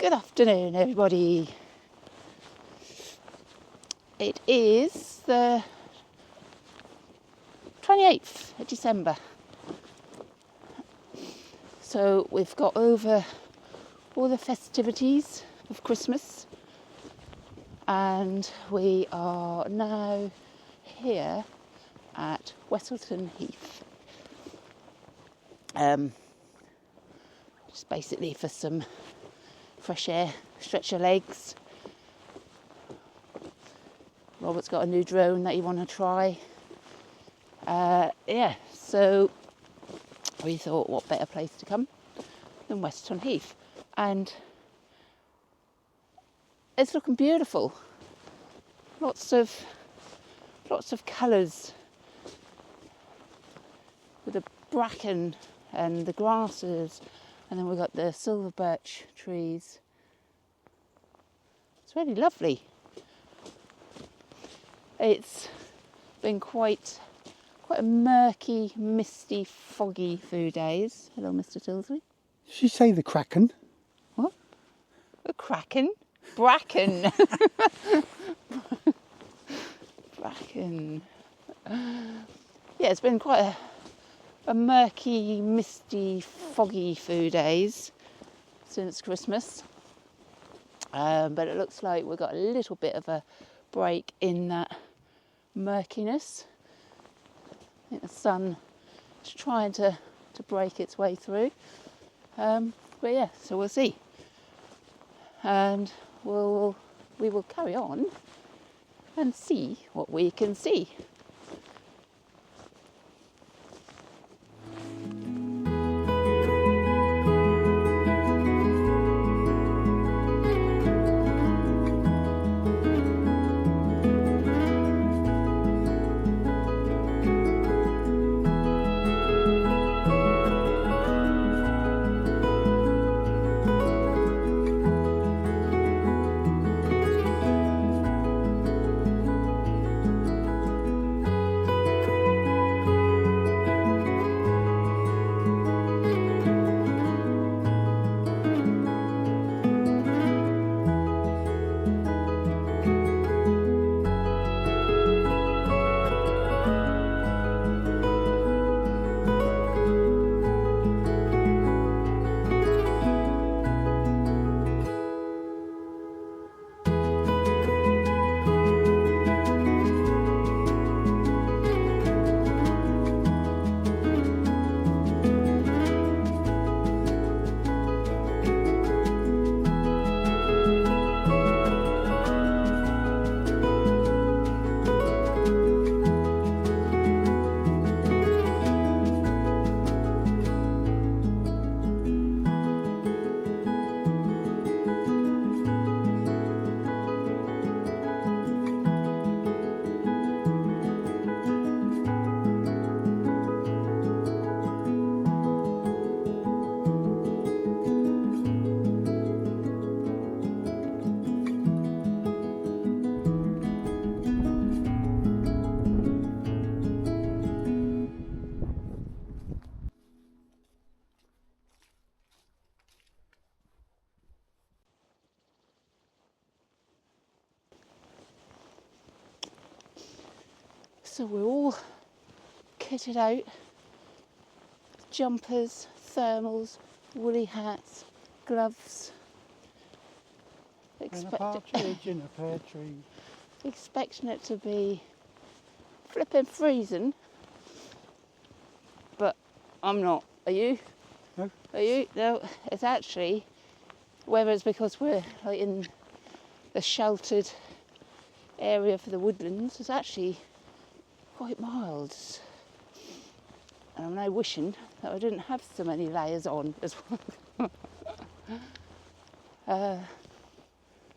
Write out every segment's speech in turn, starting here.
Good afternoon, everybody. It is the 28th of December. So we've got over all the festivities of Christmas and we are now here at Westleton Heath. Just basically for some fresh air, stretch your legs. Robert's got a new drone that he want to try. So we thought what better place to come than Westleton Heath. And it's looking beautiful. Lots of colours with the bracken and the grasses, and then we've got the silver birch trees. It's really lovely. It's been quite a murky, misty, foggy few days. Hello, Mr. Tilsley. Did she say the kraken? What? The kraken? Bracken. Bracken. Yeah, it's been quite a murky, misty, foggy few days since Christmas. But it looks like we've got a little bit of a break in that murkiness. I think the sun is trying to break its way through. But yeah, so we'll see. And we will carry on and see what we can see. So we're all kitted out, jumpers, thermals, woolly hats, gloves. In a partridge in a pear tree. Expecting it to be flipping freezing, but I'm not. Are you? No. Are you? No, it's actually, whether it's because we're like in the sheltered area for the woodlands, it's actually quite mild. And I'm now wishing that I didn't have so many layers on as well.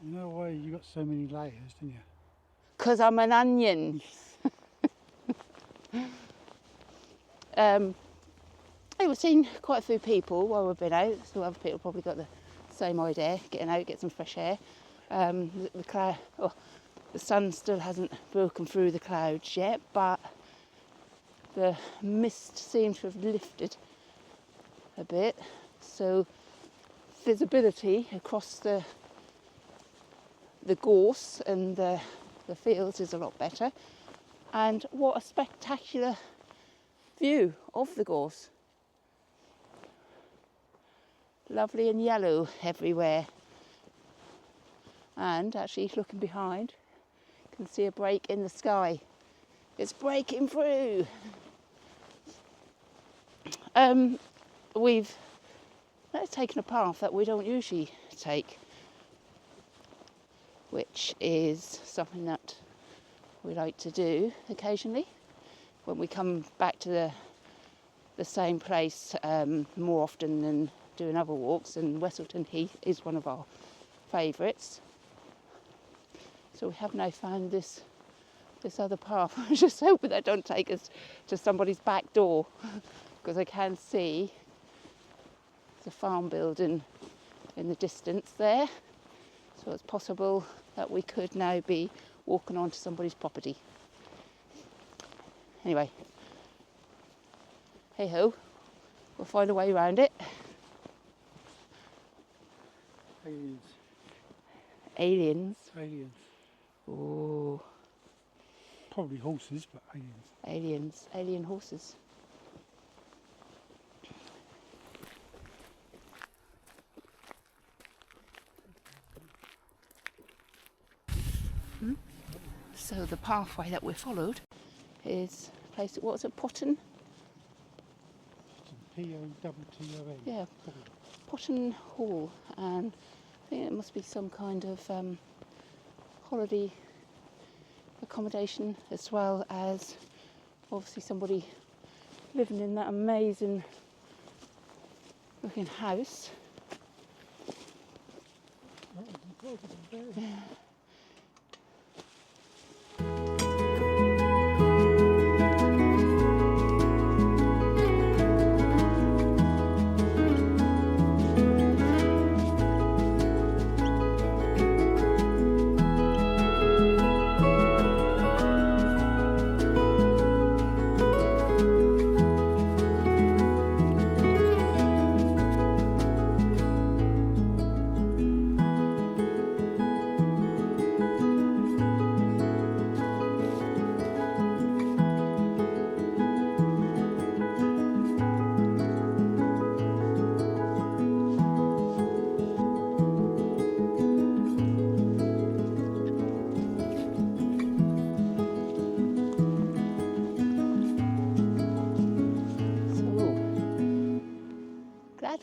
You know why you got so many layers, didn't you? Because I'm an onion. We've seen quite a few people while we've been out, so other people probably got the same idea, getting out, get some fresh air. The sun still hasn't broken through the clouds yet, but the mist seems to have lifted a bit, so visibility across the gorse and the fields is a lot better. And what a spectacular view of the gorse. Lovely and yellow everywhere. And actually looking behind, you can see a break in the sky. It's breaking through. We've taken a path that we don't usually take, which is something that we like to do occasionally when we come back to the same place more often than doing other walks, and Westleton Heath is one of our favourites. So we have now found this other path. I'm just hoping that don't take us to somebody's back door, because I can see the farm building in the distance there. So it's possible that we could now be walking onto somebody's property. Anyway, hey ho, we'll find a way around it. Aliens. Aliens? Aliens. Oh. Probably horses, but aliens. Aliens. Alien horses. So the pathway that we followed is a place, what was it, Potton? P-O-T-T-O-N. Yeah, Potton Hall, and I think it must be some kind of holiday accommodation, as well as obviously somebody living in that amazing looking house. Yeah.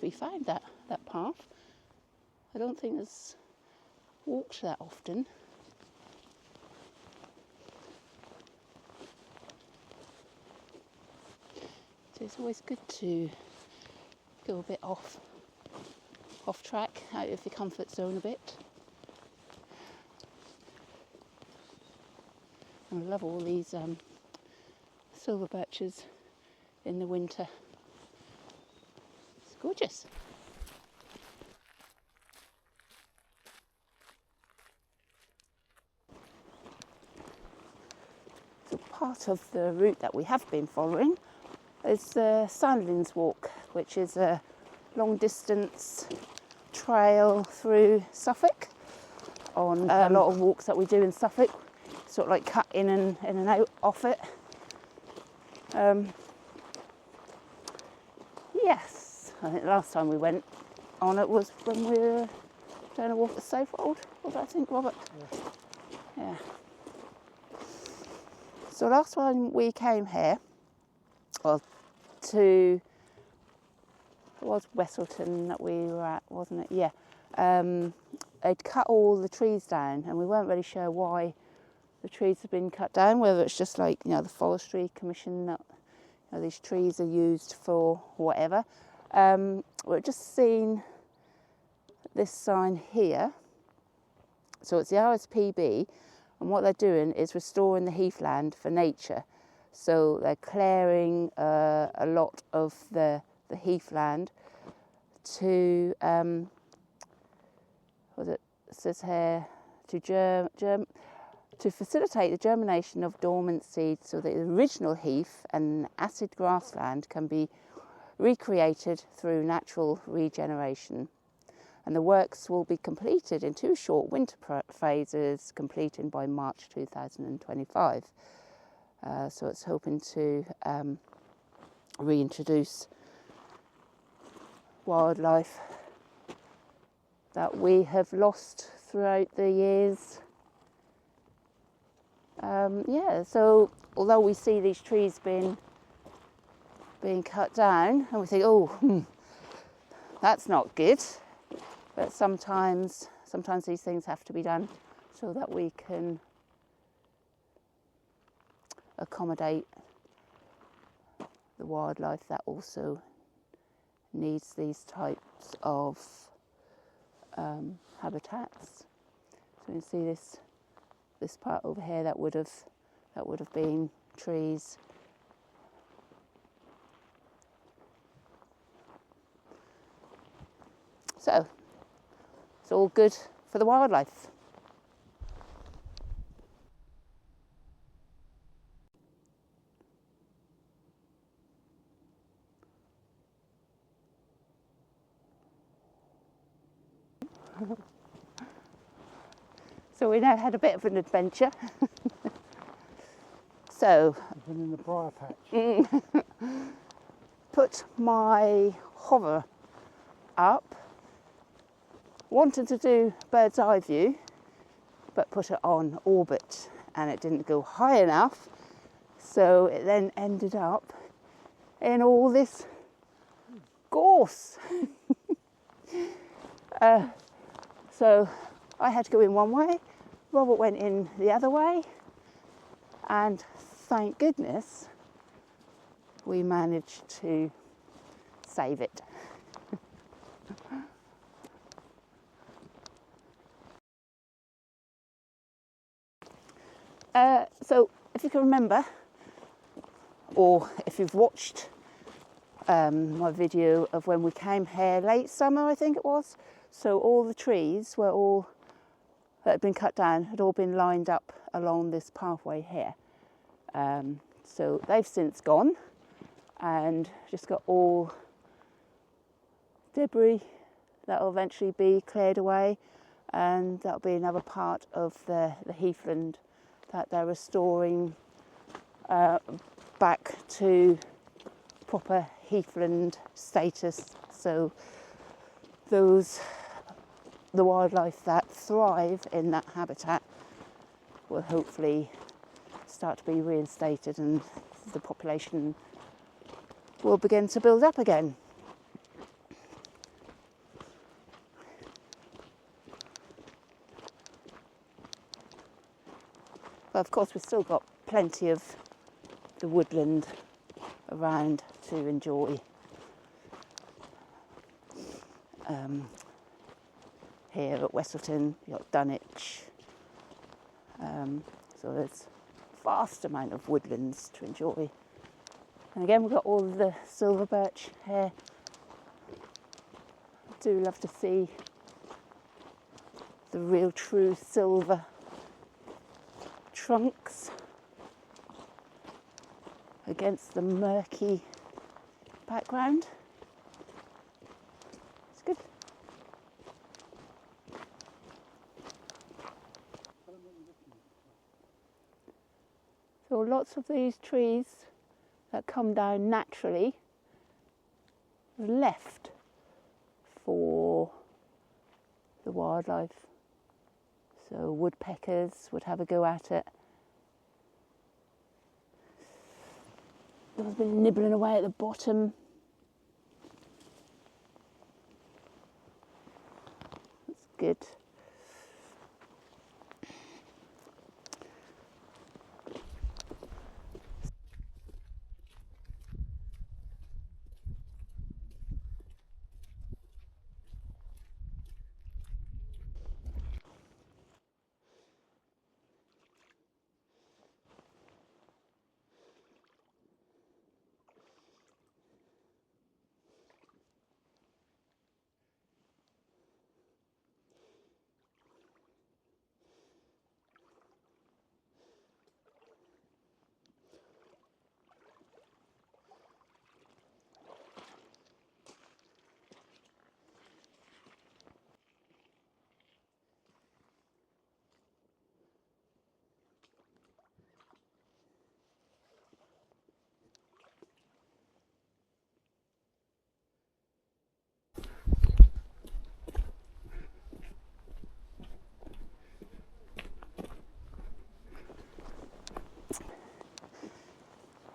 We found that path. I don't think it's walked that often. So it's always good to go a bit off track, out of your comfort zone a bit. And I love all these silver birches in the winter. Gorgeous. So part of the route that we have been following is the Soundlands Walk, which is a long distance trail through Suffolk. On a lot of walks that we do in Suffolk, sort of like cut in and out off it. Yes. I think the last time we went on it was when we were doing a walk at Suffolk. What do I think, Robert? Yeah. So last time we came here, well, it was Westleton that we were at, wasn't it? Yeah. They'd cut all the trees down, and we weren't really sure why the trees had been cut down, whether it's just like, the Forestry Commission that these trees are used for whatever. We've just seen this sign here. So it's the RSPB, and what they're doing is restoring the heathland for nature. So they're clearing a lot of the heathland to, it says here, to facilitate the germination of dormant seeds, so that the original heath and acid grassland can be recreated through natural regeneration. and the works will be completed in 2 short winter phases, completing by March 2025. So it's hoping to reintroduce wildlife that we have lost throughout the years. So although we see these trees being cut down and we think, oh, that's not good, but sometimes these things have to be done so that we can accommodate the wildlife that also needs these types of habitats. So you can see this part over here that would have been trees. So it's all good for the wildlife. So we now had a bit of an adventure. So I've been in the briar patch. put my hover up, wanted to do bird's eye view, but put it on orbit and it didn't go high enough, so it then ended up in all this gorse. So I had to go in one way, Robert went in the other way, and thank goodness we managed to save it. So if you can remember, or if you've watched my video of when we came here late summer, I think it was, so all the trees that had been cut down had all been lined up along this pathway here. So they've since gone and just got all debris that will eventually be cleared away, and that'll be another part of the heathland that they're restoring back to proper heathland status. So the wildlife that thrive in that habitat will hopefully start to be reinstated and the population will begin to build up again. But of course we've still got plenty of the woodland around to enjoy. Here at Westleton, you've got Dunwich, so there's a vast amount of woodlands to enjoy. And again, we've got all of the silver birch here. I do love to see the real true silver trunks against the murky background. It's good. So lots of these trees that come down naturally are left for the wildlife. So woodpeckers would have a go at it. They've been nibbling away at the bottom. That's good.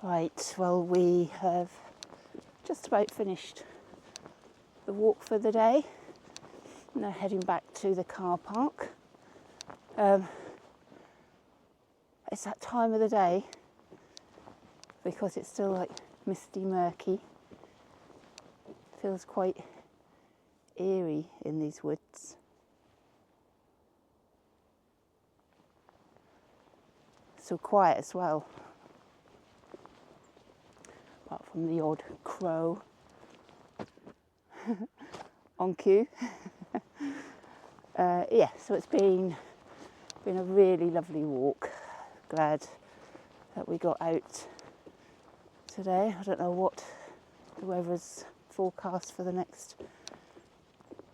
Right, well, we have just about finished the walk for the day. Now heading back to the car park. It's that time of the day, because it's still like misty, murky. Feels quite eerie in these woods. So quiet as well, apart from the odd crow on cue. Yeah, so it's been a really lovely walk. Glad that we got out today. I don't know what the weather's forecast for the next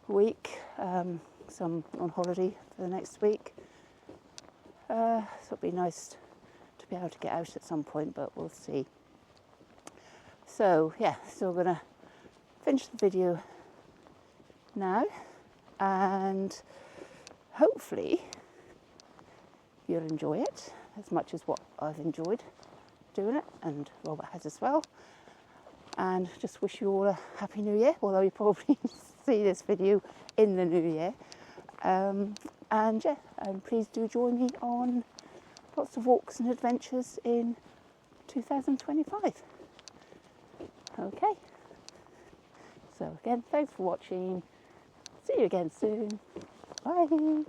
week. So I'm on holiday for the next week. So it'd be nice to be able to get out at some point, but we'll see. So yeah, so we're gonna finish the video now, and hopefully you'll enjoy it as much as what I've enjoyed doing it, and Robert has as well. And just wish you all a happy new year, although you probably see this video in the new year. And yeah, please do join me on lots of walks and adventures in 2025. Okay, so again, thanks for watching. See you again soon. Bye.